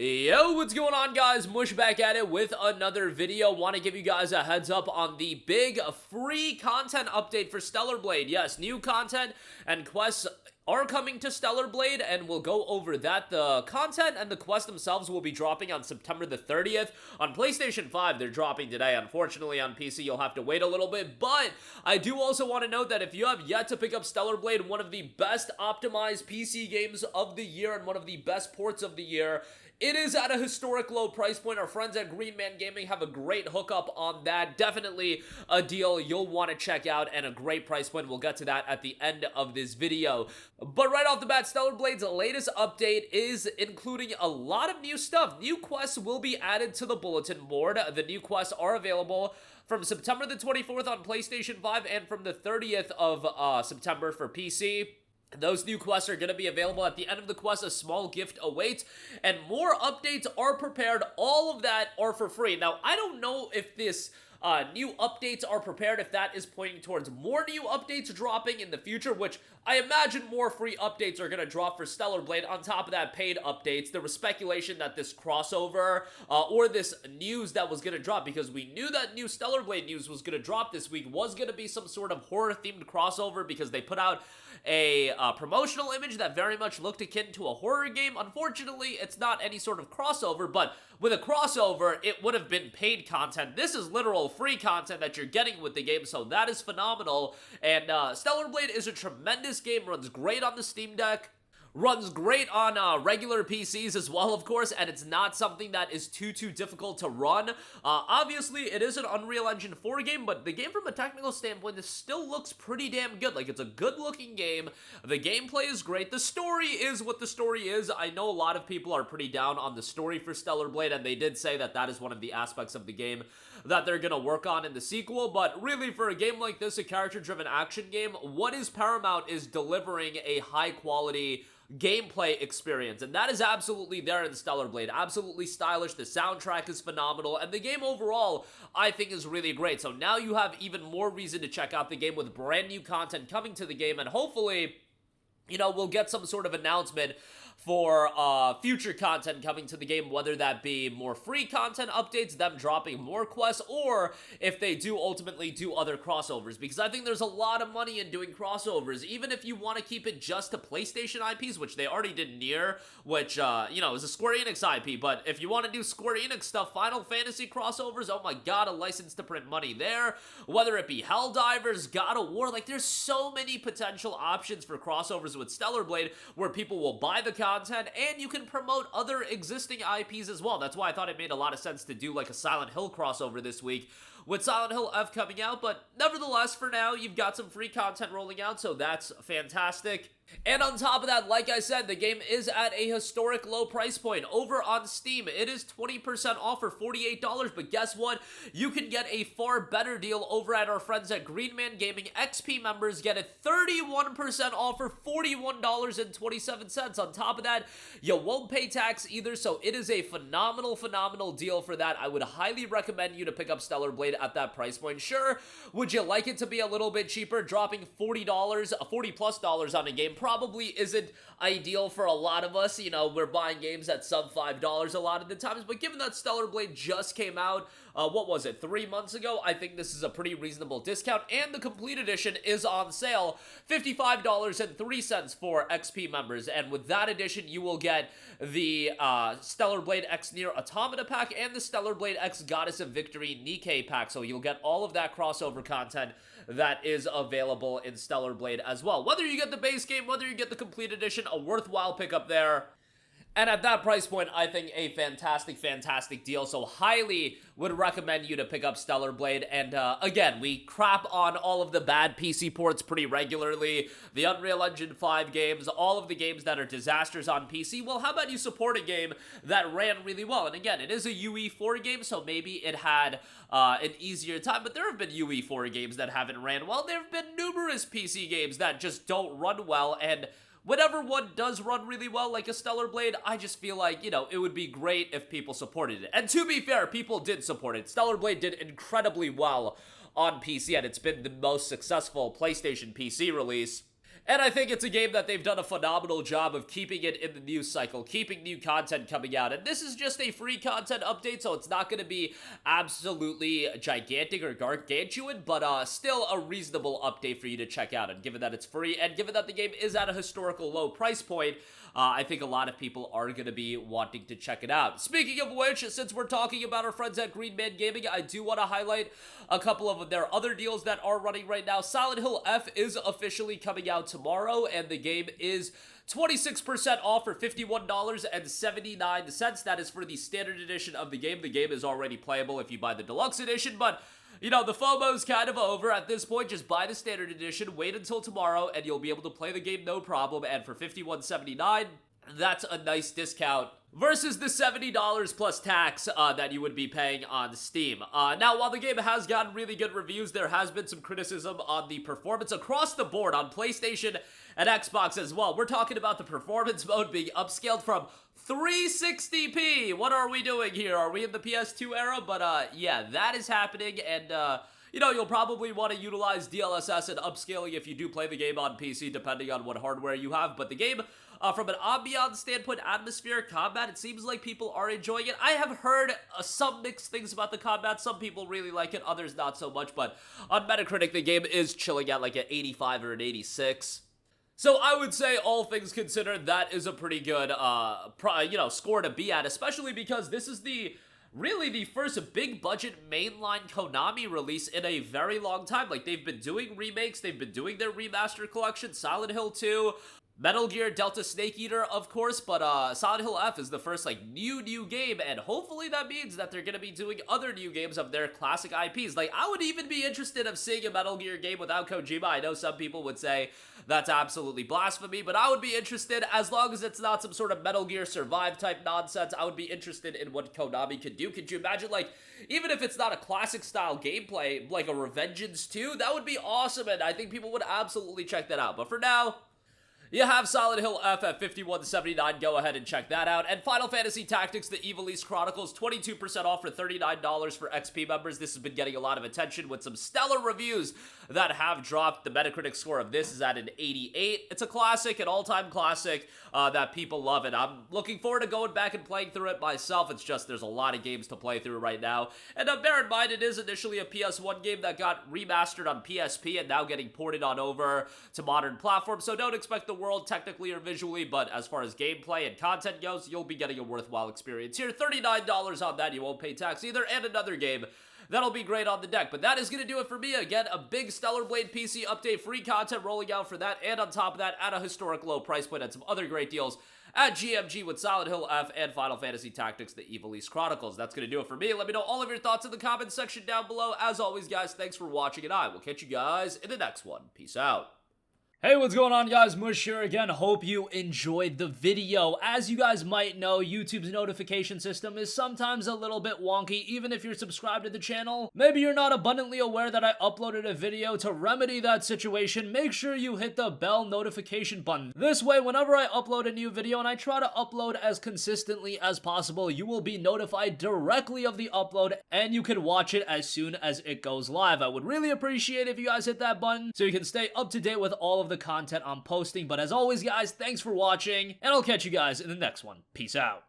Yo, what's going on, guys? Mush back at it with another video. Want to give you guys a heads up on the big free content update for Stellar Blade. Yes, new content and quests are coming to Stellar Blade, and we'll go over that. The content and the quests themselves will be dropping on September the 30th. On PlayStation 5, they're dropping today. Unfortunately, on PC, you'll have to wait a little bit, but I do also want to note that if you have yet to pick up Stellar Blade, one of the best optimized PC games of the year and one of the best ports of the year, it is at a historic low price point. Our friends at Green Man Gaming have a great hookup on that. Definitely a deal you'll want to check out and a great price point. We'll get to that at the end of this video. But right off the bat, Stellar Blade's latest update is including a lot of new stuff. New quests will be added to the bulletin board. The new quests are available from September the 24th on PlayStation 5 and from the 30th of September for PC. Those new quests are going to be available. At the end of the quest, a small gift awaits, and more updates are prepared. All of that are for free. Now, I don't know if this new updates are prepared, if that is pointing towards more new updates dropping in the future, which I imagine more free updates are going to drop for Stellar Blade. On top of that, paid updates. There was speculation that this crossover or this news that was going to drop, because we knew that new Stellar Blade news was going to drop this week, was going to be some sort of horror-themed crossover, because they put out a promotional image that very much looked akin to a horror game. Unfortunately, it's not any sort of crossover, but with a crossover, it would have been paid content. This is literal free content that you're getting with the game, so that is phenomenal. And Stellar Blade is a tremendous game, runs great on the Steam Deck, runs great on regular PCs as well, of course, and it's not something that is too difficult to run. Obviously, it is an Unreal Engine 4 game, but the game from a technical standpoint, this still looks pretty damn good. Like, it's a good-looking game. The gameplay is great. The story is what the story is. I know a lot of people are pretty down on the story for Stellar Blade, and they did say that that is one of the aspects of the game that they're going to work on in the sequel, but really, for a game like this, a character-driven action game, what is paramount is delivering a high-quality gameplay experience, and that is absolutely there in Stellar Blade. Absolutely stylish, the soundtrack is phenomenal, and the game overall, I think, is really great. So now you have even more reason to check out the game with brand new content coming to the game, and hopefully, you know, we'll get some sort of announcement for future content coming to the game, whether that be more free content updates, them dropping more quests, or if they do ultimately do other crossovers, because I think there's a lot of money in doing crossovers, even if you want to keep it just to PlayStation IPs, which they already did Nier, which, you know, is a Square Enix IP, but if you want to do Square Enix stuff, Final Fantasy crossovers, oh my god, a license to print money there, whether it be Helldivers, God of War, like, there's so many potential options for crossovers with Stellar Blade, where people will buy the content, and you can promote other existing IPs as well. That's why I thought it made a lot of sense to do like a Silent Hill crossover this week with Silent Hill F coming out, but nevertheless, for now, you've got some free content rolling out, so that's fantastic. And on top of that, like I said, the game is at a historic low price point. Over on Steam, it is 20% off for $48, but guess what? You can get a far better deal over at our friends at Green Man Gaming. XP members get a 31% off for $41.27. On top of that, you won't pay tax either, so it is a phenomenal deal for that. I would highly recommend you to pick up Stellar Blade at that price point. Sure, would you like it to be a little bit cheaper? Dropping $40 plus on a game probably isn't ideal for a lot of us. You know, we're buying games at sub $5 a lot of the times, but given that Stellar Blade just came out, what was it, 3 months ago, I think this is a pretty reasonable discount, and the Complete Edition is on sale, $55.03 for XP members, and with that edition, you will get the Stellar Blade X Nier Automata pack and the Stellar Blade X Goddess of Victory Nikke pack, so you'll get all of that crossover content that is available in Stellar Blade as well. Whether you get the base game, whether you get the Complete Edition, a worthwhile pickup there. And at that price point, I think a fantastic deal. So highly would recommend you to pick up Stellar Blade. And again, we crap on all of the bad PC ports pretty regularly. The Unreal Engine 5 games, all of the games that are disasters on PC. Well, how about you support a game that ran really well? And again, it is a UE4 game, so maybe it had an easier time. But there have been UE4 games that haven't ran well. There have been numerous PC games that just don't run well, and whatever one does run really well, like a Stellar Blade, I just feel like, you know, it would be great if people supported it. And to be fair, people did support it. Stellar Blade did incredibly well on PC, and it's been the most successful PlayStation PC release. And I think it's a game that they've done a phenomenal job of keeping it in the news cycle, keeping new content coming out. And this is just a free content update, so it's not going to be absolutely gigantic or gargantuan, but still a reasonable update for you to check out. And given that it's free, and given that the game is at a historical low price point, I think a lot of people are going to be wanting to check it out. Speaking of which, since we're talking about our friends at Green Man Gaming, I do want to highlight a couple of their other deals that are running right now. Silent Hill F is officially coming out tomorrow, and the game is 26% off for $51.79. That is for the standard edition of the game. The game is already playable if you buy the deluxe edition, but you know, the FOMO's kind of over at this point. Just buy the standard edition, wait until tomorrow, and you'll be able to play the game no problem. And for $51.79, that's a nice discount versus the $70 plus tax that you would be paying on Steam. Now, while the game has gotten really good reviews, there has been some criticism on the performance across the board on PlayStation and Xbox as well. We're talking about the performance mode being upscaled from 360p. What are we doing here? Are we in the PS2 era? But yeah, that is happening, and you know, you'll probably want to utilize DLSS and upscaling if you do play the game on PC, depending on what hardware you have. But the game, from an ambiance standpoint, atmosphere, combat, it seems like people are enjoying it. I have heard some mixed things about the combat. Some people really like it, others not so much. But on Metacritic, the game is chilling at like an 85 or an 86. So I would say, all things considered, that is a pretty good, score to be at, especially because this is really the first big budget mainline Konami release in a very long time. Like, they've been doing remakes, they've been doing their remaster collection, Silent Hill 2, Metal Gear, Delta Snake Eater, of course, but Silent Hill F is the first, like, new game, and hopefully that means that they're gonna be doing other new games of their classic IPs. Like, I would even be interested in seeing a Metal Gear game without Kojima. I know some people would say that's absolutely blasphemy, but I would be interested, as long as it's not some sort of Metal Gear Survive type nonsense. I would be interested in what Konami could do. Could you imagine, like, even if it's not a classic style gameplay, like a Revengeance 2, that would be awesome, and I think people would absolutely check that out. But for now, you have Silent Hill F at $51.79. Go ahead and check that out. And Final Fantasy Tactics, the Ivalice Chronicles, 22% off for $39 for XP members. This has been getting a lot of attention with some stellar reviews that have dropped. The Metacritic score of this is at an 88. It's a classic, an all-time classic that people love, and I'm looking forward to going back and playing through it myself. It's just there's a lot of games to play through right now. And bear in mind, it is initially a PS1 game that got remastered on PSP and now getting ported on over to modern platforms, so don't expect the world technically or visually, but as far as gameplay and content goes, you'll be getting a worthwhile experience here. $39 on that, you won't pay tax either, and another game that'll be great on the deck. But that is going to do it for me. Again, a big Stellar Blade PC update, free content rolling out for that, and on top of that, at a historic low price point, and some other great deals at GMG with Silent Hill F and Final Fantasy Tactics, the Ivalice Chronicles. That's going to do it for me. Let me know all of your thoughts in the comments section down below. As always, guys, thanks for watching, and I will catch you guys in the next one. Peace out. Hey, what's going on, guys? Mush here again. Hope you enjoyed the video. As you guys might know, YouTube's notification system is sometimes a little bit wonky, even if you're subscribed to the channel. Maybe you're not abundantly aware that I uploaded a video. To remedy that situation, make sure you hit the bell notification button. This way, whenever I upload a new video, and I try to upload as consistently as possible, you will be notified directly of the upload, and you can watch it as soon as it goes live. I would really appreciate it if you guys hit that button so you can stay up to date with all of the content I'm posting. But as always, guys, thanks for watching, and I'll catch you guys in the next one. Peace out.